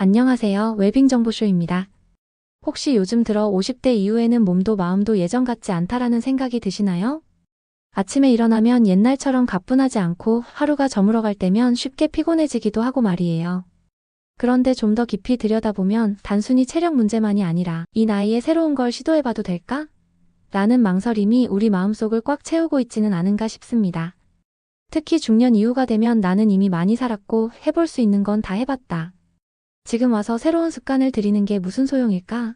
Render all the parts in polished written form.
안녕하세요. 웰빙 정보쇼입니다. 혹시 요즘 들어 50대 이후에는 몸도 마음도 예전 같지 않다라는 생각이 드시나요? 아침에 일어나면 옛날처럼 가뿐하지 않고 하루가 저물어갈 때면 쉽게 피곤해지기도 하고 말이에요. 그런데 좀 더 깊이 들여다보면 단순히 체력 문제만이 아니라 이 나이에 새로운 걸 시도해봐도 될까? 라는 망설임이 우리 마음속을 꽉 채우고 있지는 않은가 싶습니다. 특히 중년 이후가 되면 나는 이미 많이 살았고 해볼 수 있는 건 다 해봤다. 지금 와서 새로운 습관을 들이는 게 무슨 소용일까?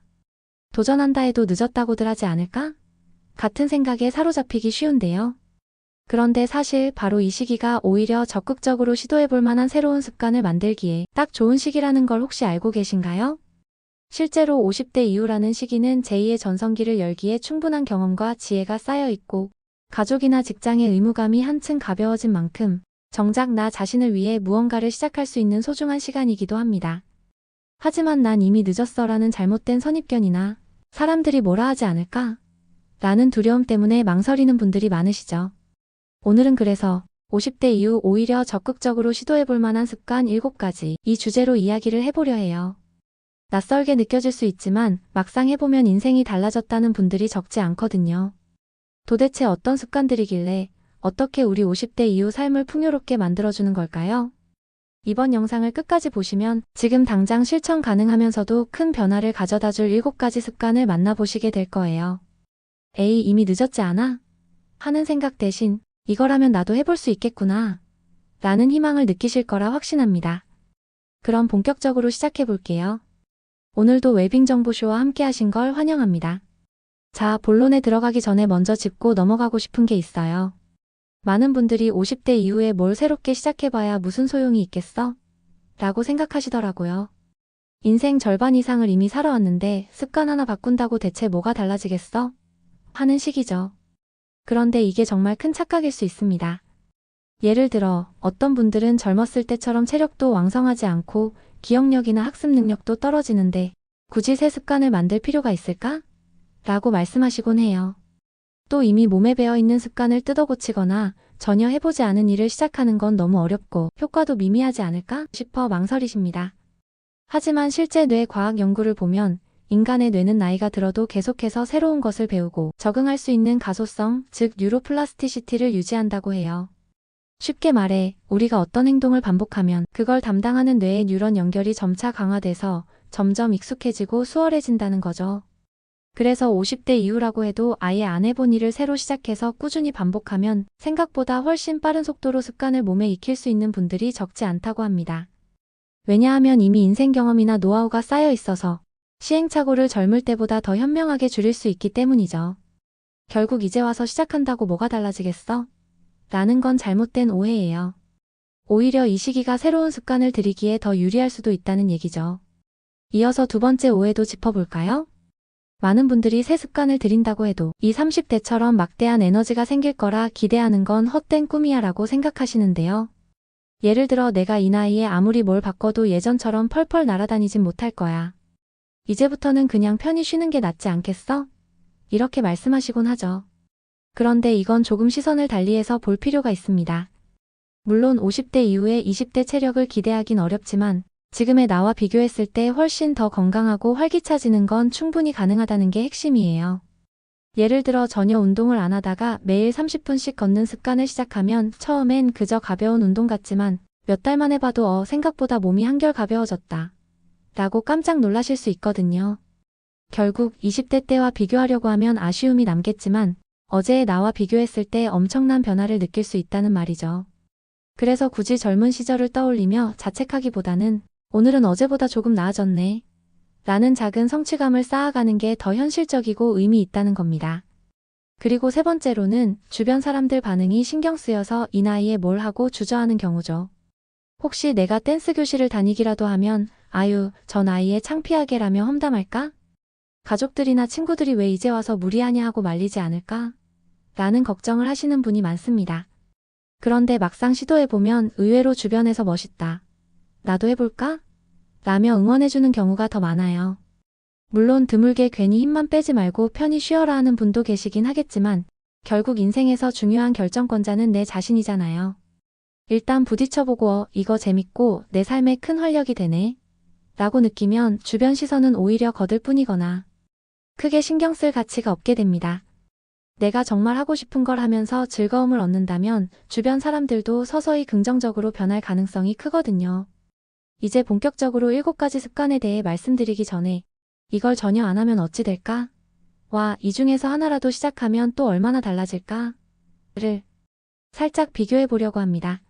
도전한다 해도 늦었다고들 하지 않을까? 같은 생각에 사로잡히기 쉬운데요. 그런데 사실 바로 이 시기가 오히려 적극적으로 시도해볼 만한 새로운 습관을 만들기에 딱 좋은 시기라는 걸 혹시 알고 계신가요? 실제로 50대 이후라는 시기는 제2의 전성기를 열기에 충분한 경험과 지혜가 쌓여 있고 가족이나 직장의 의무감이 한층 가벼워진 만큼 정작 나 자신을 위해 무언가를 시작할 수 있는 소중한 시간이기도 합니다. 하지만 난 이미 늦었어라는 잘못된 선입견이나 사람들이 뭐라 하지 않을까? 라는 두려움 때문에 망설이는 분들이 많으시죠. 오늘은 그래서 50대 이후 오히려 적극적으로 시도해볼 만한 습관 7가지 이 주제로 이야기를 해보려 해요. 낯설게 느껴질 수 있지만 막상 해보면 인생이 달라졌다는 분들이 적지 않거든요. 도대체 어떤 습관들이길래 어떻게 우리 50대 이후 삶을 풍요롭게 만들어주는 걸까요? 이번 영상을 끝까지 보시면 지금 당장 실천 가능하면서도 큰 변화를 가져다줄 7가지 습관을 만나보시게 될 거예요. 에이, 이미 늦었지 않아? 하는 생각 대신 이거라면 나도 해볼 수 있겠구나 라는 희망을 느끼실 거라 확신합니다. 그럼 본격적으로 시작해 볼게요. 오늘도 웰빙 정보쇼와 함께 하신 걸 환영합니다. 자, 본론에 들어가기 전에 먼저 짚고 넘어가고 싶은 게 있어요. 많은 분들이 50대 이후에 뭘 새롭게 시작해봐야 무슨 소용이 있겠어? 라고 생각하시더라고요. 인생 절반 이상을 이미 살아왔는데 습관 하나 바꾼다고 대체 뭐가 달라지겠어? 하는 시기죠. 그런데 이게 정말 큰 착각일 수 있습니다. 예를 들어 어떤 분들은 젊었을 때처럼 체력도 왕성하지 않고 기억력이나 학습 능력도 떨어지는데 굳이 새 습관을 만들 필요가 있을까? 라고 말씀하시곤 해요. 또 이미 몸에 배어있는 습관을 뜯어고치거나 전혀 해보지 않은 일을 시작하는 건 너무 어렵고 효과도 미미하지 않을까 싶어 망설이십니다. 하지만 실제 뇌 과학 연구를 보면 인간의 뇌는 나이가 들어도 계속해서 새로운 것을 배우고 적응할 수 있는 가소성, 즉 뉴로플라스티시티를 유지한다고 해요. 쉽게 말해 우리가 어떤 행동을 반복하면 그걸 담당하는 뇌의 뉴런 연결이 점차 강화돼서 점점 익숙해지고 수월해진다는 거죠. 그래서 50대 이후라고 해도 아예 안 해본 일을 새로 시작해서 꾸준히 반복하면 생각보다 훨씬 빠른 속도로 습관을 몸에 익힐 수 있는 분들이 적지 않다고 합니다. 왜냐하면 이미 인생 경험이나 노하우가 쌓여 있어서 시행착오를 젊을 때보다 더 현명하게 줄일 수 있기 때문이죠. 결국 이제 와서 시작한다고 뭐가 달라지겠어? 라는 건 잘못된 오해예요. 오히려 이 시기가 새로운 습관을 들이기에 더 유리할 수도 있다는 얘기죠. 이어서 두 번째 오해도 짚어볼까요? 많은 분들이 새 습관을 들인다고 해도 이 30대처럼 막대한 에너지가 생길 거라 기대하는 건 헛된 꿈이야 라고 생각하시는데요. 예를 들어 내가 이 나이에 아무리 뭘 바꿔도 예전처럼 펄펄 날아다니진 못할 거야. 이제부터는 그냥 편히 쉬는 게 낫지 않겠어? 이렇게 말씀하시곤 하죠. 그런데 이건 조금 시선을 달리해서 볼 필요가 있습니다. 물론 50대 이후에 20대 체력을 기대하긴 어렵지만 지금의 나와 비교했을 때 훨씬 더 건강하고 활기차지는 건 충분히 가능하다는 게 핵심이에요. 예를 들어 전혀 운동을 안 하다가 매일 30분씩 걷는 습관을 시작하면 처음엔 그저 가벼운 운동 같지만 몇 달만 해봐도 생각보다 몸이 한결 가벼워졌다 라고 깜짝 놀라실 수 있거든요. 결국 20대 때와 비교하려고 하면 아쉬움이 남겠지만 어제의 나와 비교했을 때 엄청난 변화를 느낄 수 있다는 말이죠. 그래서 굳이 젊은 시절을 떠올리며 자책하기보다는 오늘은 어제보다 조금 나아졌네 라는 작은 성취감을 쌓아가는 게 더 현실적이고 의미 있다는 겁니다. 그리고 세 번째로는 주변 사람들 반응이 신경 쓰여서 이 나이에 뭘 하고 주저하는 경우죠. 혹시 내가 댄스 교실을 다니기라도 하면 아유, 저 나이에 창피하게라며 험담할까? 가족들이나 친구들이 왜 이제 와서 무리하냐 하고 말리지 않을까? 라는 걱정을 하시는 분이 많습니다. 그런데 막상 시도해보면 의외로 주변에서 멋있다. 나도 해볼까? 라며 응원해주는 경우가 더 많아요. 물론 드물게 괜히 힘만 빼지 말고 편히 쉬어라 하는 분도 계시긴 하겠지만 결국 인생에서 중요한 결정권자는 내 자신이잖아요. 일단 부딪혀보고 이거 재밌고 내 삶에 큰 활력이 되네 라고 느끼면 주변 시선은 오히려 거들 뿐이거나 크게 신경 쓸 가치가 없게 됩니다. 내가 정말 하고 싶은 걸 하면서 즐거움을 얻는다면 주변 사람들도 서서히 긍정적으로 변할 가능성이 크거든요. 이제 본격적으로 7가지 습관에 대해 말씀드리기 전에 이걸 전혀 안 하면 어찌 될까? 와, 이 중에서 하나라도 시작하면 또 얼마나 달라질까? 를 살짝 비교해 보려고 합니다.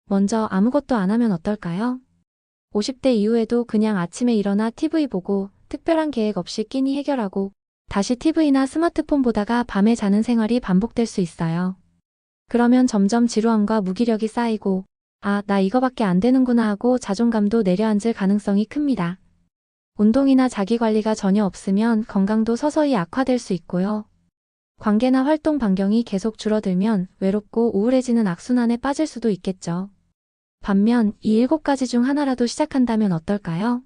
먼저 아무것도 안 하면 어떨까요? 50대 이후에도 그냥 아침에 일어나 TV 보고 특별한 계획 없이 끼니 해결하고 다시 TV나 스마트폰 보다가 밤에 자는 생활이 반복될 수 있어요. 그러면 점점 지루함과 무기력이 쌓이고 아, 나 이거밖에 안 되는구나 하고 자존감도 내려앉을 가능성이 큽니다. 운동이나 자기관리가 전혀 없으면 건강도 서서히 악화될 수 있고요. 관계나 활동 반경이 계속 줄어들면 외롭고 우울해지는 악순환에 빠질 수도 있겠죠. 반면 이 7가지 중 하나라도 시작한다면 어떨까요?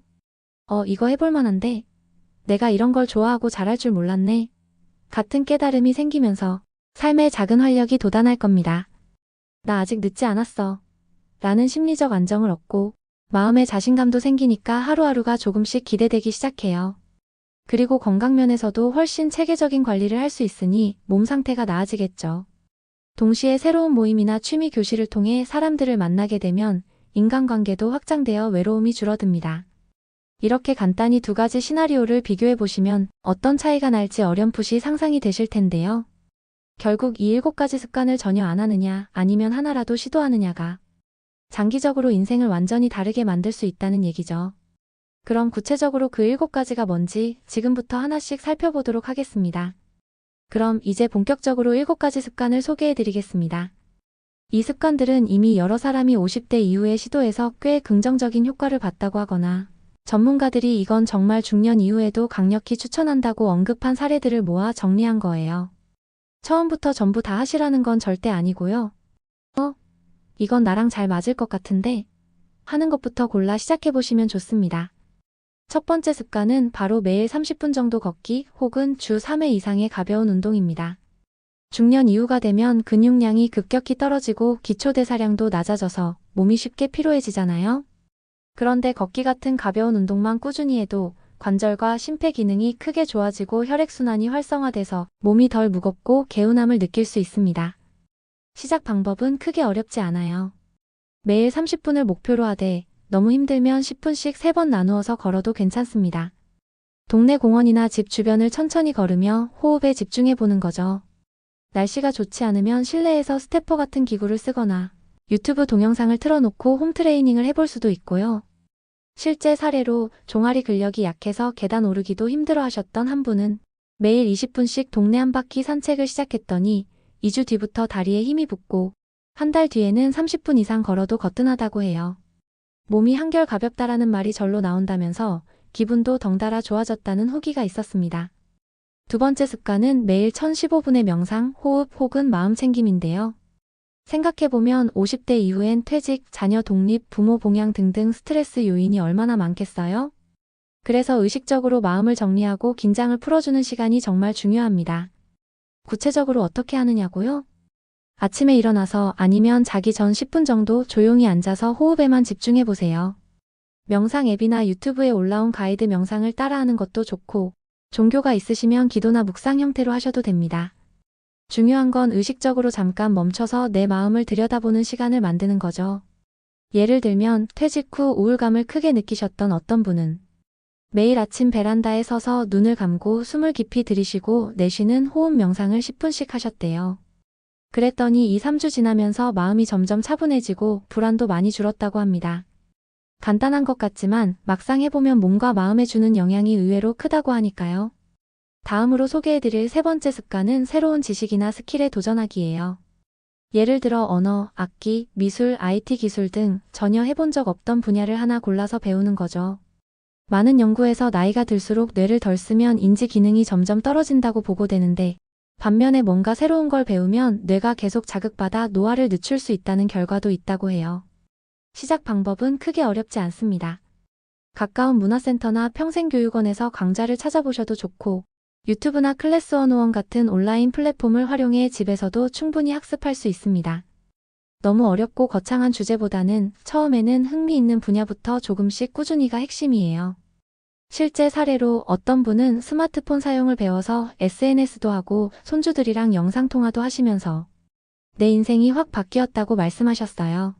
이거 해볼 만한데? 내가 이런 걸 좋아하고 잘할 줄 몰랐네. 같은 깨달음이 생기면서 삶의 작은 활력이 돋아날 겁니다. 나 아직 늦지 않았어. 라는 심리적 안정을 얻고 마음의 자신감도 생기니까 하루하루가 조금씩 기대되기 시작해요. 그리고 건강면에서도 훨씬 체계적인 관리를 할 수 있으니 몸 상태가 나아지겠죠. 동시에 새로운 모임이나 취미 교실을 통해 사람들을 만나게 되면 인간관계도 확장되어 외로움이 줄어듭니다. 이렇게 간단히 2가지 시나리오를 비교해 보시면 어떤 차이가 날지 어렴풋이 상상이 되실 텐데요. 결국 이 7가지 습관을 전혀 안 하느냐 아니면 하나라도 시도하느냐가 장기적으로 인생을 완전히 다르게 만들 수 있다는 얘기죠. 그럼 구체적으로 그 7가지가 뭔지 지금부터 하나씩 살펴보도록 하겠습니다. 그럼 이제 본격적으로 7가지 습관을 소개해 드리겠습니다. 이 습관들은 이미 여러 사람이 50대 이후에 시도해서 꽤 긍정적인 효과를 봤다고 하거나 전문가들이 이건 정말 중년 이후에도 강력히 추천한다고 언급한 사례들을 모아 정리한 거예요. 처음부터 전부 다 하시라는 건 절대 아니고요. 이건 나랑 잘 맞을 것 같은데 하는 것부터 골라 시작해보시면 좋습니다. 첫 번째 습관은 바로 매일 30분 정도 걷기 혹은 주 3회 이상의 가벼운 운동입니다. 중년 이후가 되면 근육량이 급격히 떨어지고 기초대사량도 낮아져서 몸이 쉽게 피로해지잖아요. 그런데 걷기 같은 가벼운 운동만 꾸준히 해도 관절과 심폐 기능이 크게 좋아지고 혈액순환이 활성화돼서 몸이 덜 무겁고 개운함을 느낄 수 있습니다. 시작 방법은 크게 어렵지 않아요. 매일 30분을 목표로 하되 너무 힘들면 10분씩 3번 나누어서 걸어도 괜찮습니다. 동네 공원이나 집 주변을 천천히 걸으며 호흡에 집중해 보는 거죠. 날씨가 좋지 않으면 실내에서 스태퍼 같은 기구를 쓰거나 유튜브 동영상을 틀어놓고 홈트레이닝을 해볼 수도 있고요. 실제 사례로 종아리 근력이 약해서 계단 오르기도 힘들어 하셨던 한 분은 매일 20분씩 동네 한 바퀴 산책을 시작했더니 2주 뒤부터 다리에 힘이 붙고 한 달 뒤에는 30분 이상 걸어도 거뜬하다고 해요. 몸이 한결 가볍다라는 말이 절로 나온다면서 기분도 덩달아 좋아졌다는 후기가 있었습니다. 두 번째 습관은 매일 1015분의 명상, 호흡 혹은 마음 챙김인데요. 생각해보면 50대 이후엔 퇴직, 자녀 독립, 부모 봉양 등등 스트레스 요인이 얼마나 많겠어요? 그래서 의식적으로 마음을 정리하고 긴장을 풀어주는 시간이 정말 중요합니다. 구체적으로 어떻게 하느냐고요? 아침에 일어나서 아니면 자기 전 10분 정도 조용히 앉아서 호흡에만 집중해보세요. 명상 앱이나 유튜브에 올라온 가이드 명상을 따라하는 것도 좋고 종교가 있으시면 기도나 묵상 형태로 하셔도 됩니다. 중요한 건 의식적으로 잠깐 멈춰서 내 마음을 들여다보는 시간을 만드는 거죠. 예를 들면 퇴직 후 우울감을 크게 느끼셨던 어떤 분은 매일 아침 베란다에 서서 눈을 감고 숨을 깊이 들이쉬고 내쉬는 호흡 명상을 10분씩 하셨대요. 그랬더니 2, 3주 지나면서 마음이 점점 차분해지고 불안도 많이 줄었다고 합니다. 간단한 것 같지만 막상 해보면 몸과 마음에 주는 영향이 의외로 크다고 하니까요. 다음으로 소개해드릴 3번째 습관은 새로운 지식이나 스킬에 도전하기예요. 예를 들어 언어, 악기, 미술, IT 기술 등 전혀 해본 적 없던 분야를 하나 골라서 배우는 거죠. 많은 연구에서 나이가 들수록 뇌를 덜 쓰면 인지 기능이 점점 떨어진다고 보고되는데 반면에 뭔가 새로운 걸 배우면 뇌가 계속 자극받아 노화를 늦출 수 있다는 결과도 있다고 해요. 시작 방법은 크게 어렵지 않습니다. 가까운 문화센터나 평생교육원에서 강좌를 찾아보셔도 좋고 유튜브나 클래스101 같은 온라인 플랫폼을 활용해 집에서도 충분히 학습할 수 있습니다. 너무 어렵고 거창한 주제보다는 처음에는 흥미있는 분야부터 조금씩 꾸준히가 핵심이에요. 실제 사례로 어떤 분은 스마트폰 사용을 배워서 SNS도 하고 손주들이랑 영상통화도 하시면서 내 인생이 확 바뀌었다고 말씀하셨어요.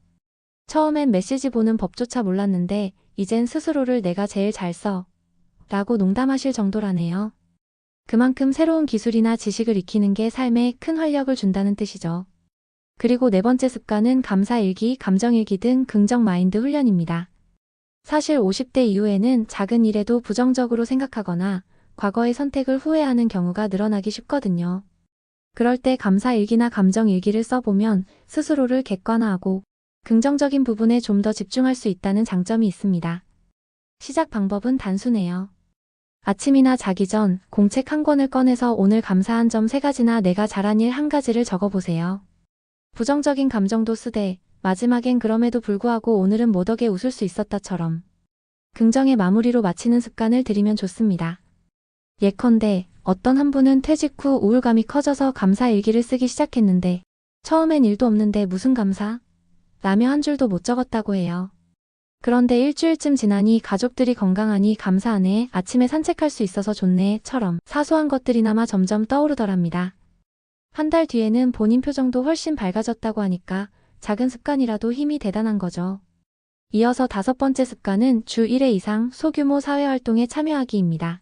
처음엔 메시지 보는 법조차 몰랐는데 이젠 스스로를 내가 제일 잘 써 라고 농담하실 정도라네요. 그만큼 새로운 기술이나 지식을 익히는 게 삶에 큰 활력을 준다는 뜻이죠. 그리고 네 번째 습관은 감사일기, 감정일기 등 긍정 마인드 훈련입니다. 사실 50대 이후에는 작은 일에도 부정적으로 생각하거나 과거의 선택을 후회하는 경우가 늘어나기 쉽거든요. 그럴 때 감사일기나 감정일기를 써보면 스스로를 객관화하고 긍정적인 부분에 좀 더 집중할 수 있다는 장점이 있습니다. 시작 방법은 단순해요. 아침이나 자기 전 공책 한 권을 꺼내서 오늘 감사한 점 3가지나 내가 잘한 일 1가지를 적어보세요. 부정적인 감정도 쓰되 마지막엔 그럼에도 불구하고 오늘은 뭐 덕에 웃을 수 있었다처럼 긍정의 마무리로 마치는 습관을 들이면 좋습니다. 예컨대 어떤 한 분은 퇴직 후 우울감이 커져서 감사 일기를 쓰기 시작했는데 처음엔 일도 없는데 무슨 감사? 라며 한 줄도 못 적었다고 해요. 그런데 일주일쯤 지나니 가족들이 건강하니 감사하네, 아침에 산책할 수 있어서 좋네,처럼 사소한 것들이나마 점점 떠오르더랍니다. 한 달 뒤에는 본인 표정도 훨씬 밝아졌다고 하니까 작은 습관이라도 힘이 대단한 거죠. 이어서 5번째 습관은 주 1회 이상 소규모 사회활동에 참여하기입니다.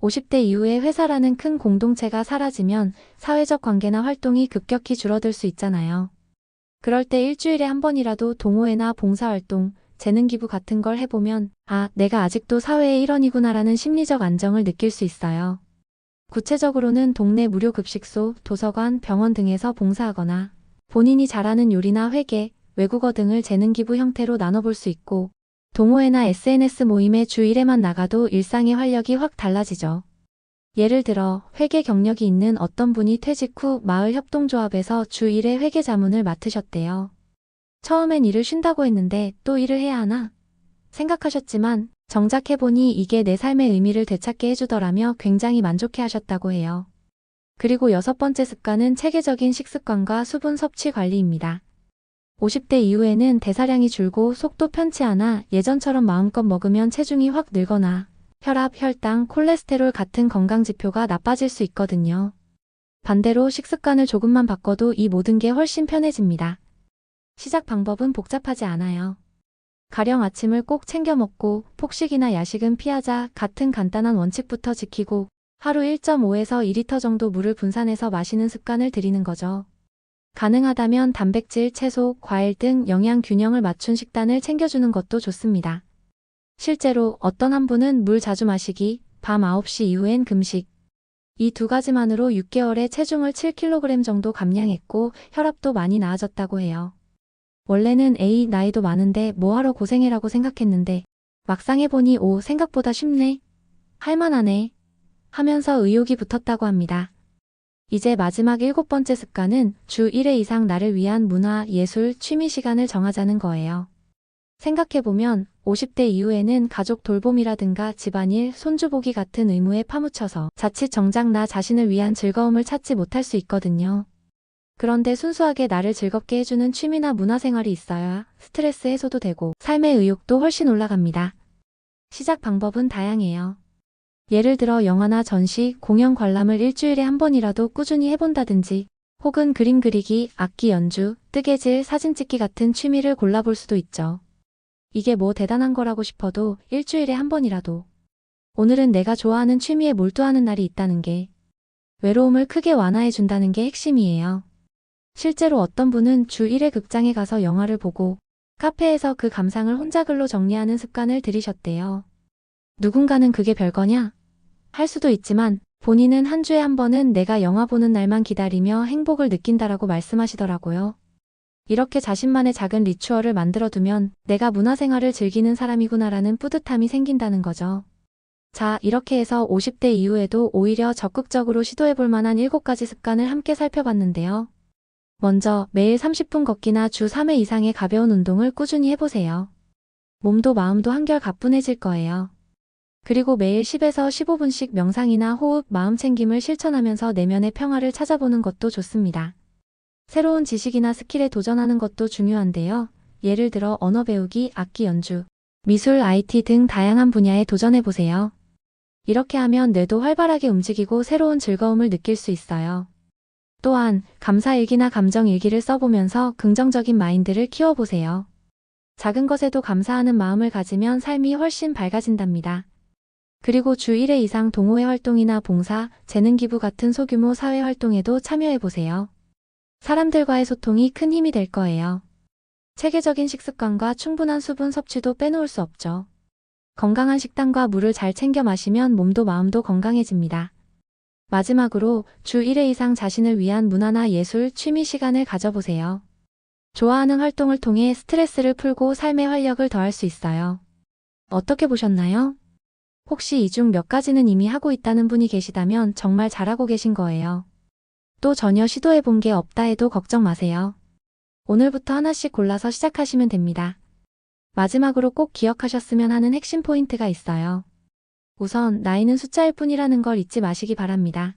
50대 이후에 회사라는 큰 공동체가 사라지면 사회적 관계나 활동이 급격히 줄어들 수 있잖아요. 그럴 때 일주일에 한 번이라도 동호회나 봉사활동, 재능기부 같은 걸 해보면 아, 내가 아직도 사회의 일원이구나라는 심리적 안정을 느낄 수 있어요. 구체적으로는 동네 무료 급식소, 도서관, 병원 등에서 봉사하거나 본인이 잘하는 요리나 회계, 외국어 등을 재능기부 형태로 나눠볼 수 있고 동호회나 SNS 모임에 주 1회만 나가도 일상의 활력이 확 달라지죠. 예를 들어 회계 경력이 있는 어떤 분이 퇴직 후 마을 협동조합에서 주 1회 회계 자문을 맡으셨대요. 처음엔 일을 쉰다고 했는데 또 일을 해야 하나? 생각하셨지만 정작 해보니 이게 내 삶의 의미를 되찾게 해주더라며 굉장히 만족해 하셨다고 해요. 그리고 6번째 습관은 체계적인 식습관과 수분 섭취 관리입니다. 50대 이후에는 대사량이 줄고 속도 편치 않아 예전처럼 마음껏 먹으면 체중이 확 늘거나 혈압, 혈당, 콜레스테롤 같은 건강 지표가 나빠질 수 있거든요. 반대로 식습관을 조금만 바꿔도 이 모든 게 훨씬 편해집니다. 시작 방법은 복잡하지 않아요. 가령 아침을 꼭 챙겨 먹고 폭식이나 야식은 피하자 같은 간단한 원칙부터 지키고 하루 1.5에서 2리터 정도 물을 분산해서 마시는 습관을 들이는 거죠. 가능하다면 단백질, 채소, 과일 등 영양 균형을 맞춘 식단을 챙겨주는 것도 좋습니다. 실제로 어떤 한 분은 물 자주 마시기, 밤 9시 이후엔 금식. 이 2가지만으로 6개월에 체중을 7kg 정도 감량했고 혈압도 많이 나아졌다고 해요. 원래는 에이, 나이도 많은데 뭐하러 고생해라고 생각했는데 막상 해보니 오, 생각보다 쉽네. 할만하네. 하면서 의욕이 붙었다고 합니다. 이제 마지막 7번째 습관은 주 1회 이상 나를 위한 문화, 예술, 취미 시간을 정하자는 거예요. 생각해보면 50대 이후에는 가족 돌봄이라든가 집안일, 손주보기 같은 의무에 파묻혀서 자칫 정작 나 자신을 위한 즐거움을 찾지 못할 수 있거든요. 그런데 순수하게 나를 즐겁게 해주는 취미나 문화생활이 있어야 스트레스 해소도 되고 삶의 의욕도 훨씬 올라갑니다. 시작 방법은 다양해요. 예를 들어 영화나 전시, 공연 관람을 일주일에 한 번이라도 꾸준히 해본다든지 혹은 그림 그리기, 악기 연주, 뜨개질, 사진 찍기 같은 취미를 골라볼 수도 있죠. 이게 뭐 대단한 거라고 싶어도 일주일에 한 번이라도 오늘은 내가 좋아하는 취미에 몰두하는 날이 있다는 게 외로움을 크게 완화해 준다는 게 핵심이에요. 실제로 어떤 분은 주 1회 극장에 가서 영화를 보고 카페에서 그 감상을 혼자 글로 정리하는 습관을 들이셨대요. 누군가는 그게 별거냐? 할 수도 있지만 본인은 한 주에 한 번은 내가 영화 보는 날만 기다리며 행복을 느낀다라고 말씀하시더라고요. 이렇게 자신만의 작은 리추얼을 만들어두면 내가 문화생활을 즐기는 사람이구나라는 뿌듯함이 생긴다는 거죠. 자, 이렇게 해서 50대 이후에도 오히려 적극적으로 시도해볼 만한 7가지 습관을 함께 살펴봤는데요. 먼저 매일 30분 걷기나 주 3회 이상의 가벼운 운동을 꾸준히 해보세요. 몸도 마음도 한결 가뿐해질 거예요. 그리고 매일 10에서 15분씩 명상이나 호흡, 마음 챙김을 실천하면서 내면의 평화를 찾아보는 것도 좋습니다. 새로운 지식이나 스킬에 도전하는 것도 중요한데요. 예를 들어 언어 배우기, 악기 연주, 미술, IT 등 다양한 분야에 도전해보세요. 이렇게 하면 뇌도 활발하게 움직이고 새로운 즐거움을 느낄 수 있어요. 또한 감사일기나 감정일기를 써보면서 긍정적인 마인드를 키워보세요. 작은 것에도 감사하는 마음을 가지면 삶이 훨씬 밝아진답니다. 그리고 주 1회 이상 동호회 활동이나 봉사, 재능 기부 같은 소규모 사회 활동에도 참여해보세요. 사람들과의 소통이 큰 힘이 될 거예요. 체계적인 식습관과 충분한 수분 섭취도 빼놓을 수 없죠. 건강한 식단과 물을 잘 챙겨 마시면 몸도 마음도 건강해집니다. 마지막으로 주 1회 이상 자신을 위한 문화나 예술, 취미 시간을 가져보세요. 좋아하는 활동을 통해 스트레스를 풀고 삶의 활력을 더할 수 있어요. 어떻게 보셨나요? 혹시 이 중 몇 가지는 이미 하고 있다는 분이 계시다면 정말 잘하고 계신 거예요. 또 전혀 시도해 본 게 없다 해도 걱정 마세요. 오늘부터 하나씩 골라서 시작하시면 됩니다. 마지막으로 꼭 기억하셨으면 하는 핵심 포인트가 있어요. 우선 나이는 숫자일 뿐이라는 걸 잊지 마시기 바랍니다.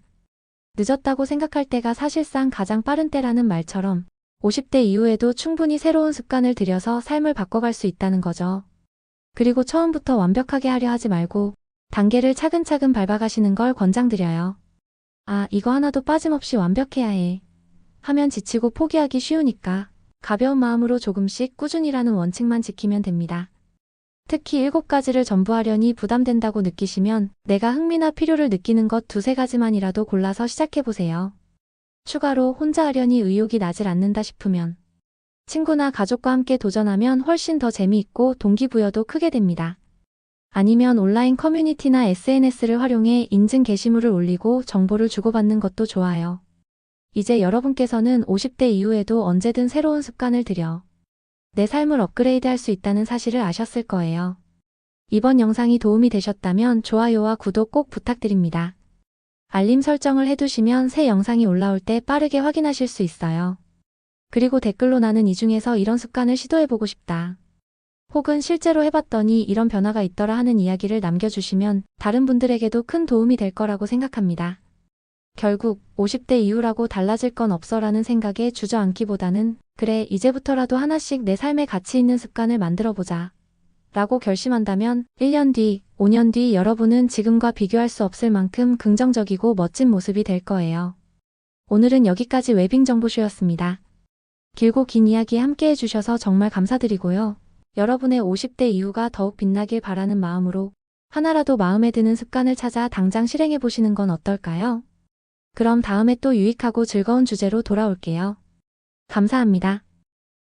늦었다고 생각할 때가 사실상 가장 빠른 때라는 말처럼 50대 이후에도 충분히 새로운 습관을 들여서 삶을 바꿔갈 수 있다는 거죠. 그리고 처음부터 완벽하게 하려 하지 말고 단계를 차근차근 밟아가시는 걸 권장드려요. 아, 이거 하나도 빠짐없이 완벽해야 해. 하면 지치고 포기하기 쉬우니까 가벼운 마음으로 조금씩 꾸준히라는 원칙만 지키면 됩니다. 특히 7가지를 전부 하려니 부담된다고 느끼시면 내가 흥미나 필요를 느끼는 것 2-3가지만이라도 골라서 시작해보세요. 추가로 혼자 하려니 의욕이 나질 않는다 싶으면 친구나 가족과 함께 도전하면 훨씬 더 재미있고 동기부여도 크게 됩니다. 아니면 온라인 커뮤니티나 SNS를 활용해 인증 게시물을 올리고 정보를 주고받는 것도 좋아요. 이제 여러분께서는 50대 이후에도 언제든 새로운 습관을 들여 내 삶을 업그레이드할 수 있다는 사실을 아셨을 거예요. 이번 영상이 도움이 되셨다면 좋아요와 구독 꼭 부탁드립니다. 알림 설정을 해두시면 새 영상이 올라올 때 빠르게 확인하실 수 있어요. 그리고 댓글로 나는 이 중에서 이런 습관을 시도해보고 싶다. 혹은 실제로 해봤더니 이런 변화가 있더라 하는 이야기를 남겨주시면 다른 분들에게도 큰 도움이 될 거라고 생각합니다. 결국 50대 이후라고 달라질 건 없어라는 생각에 주저앉기보다는 그래, 이제부터라도 하나씩 내 삶에 가치 있는 습관을 만들어보자 라고 결심한다면 1년 뒤, 5년 뒤 여러분은 지금과 비교할 수 없을 만큼 긍정적이고 멋진 모습이 될 거예요. 오늘은 여기까지 웨빙 정보쇼였습니다. 길고 긴 이야기 함께 해주셔서 정말 감사드리고요. 여러분의 50대 이후가 더욱 빛나길 바라는 마음으로 하나라도 마음에 드는 습관을 찾아 당장 실행해보시는 건 어떨까요? 그럼 다음에 또 유익하고 즐거운 주제로 돌아올게요. 감사합니다.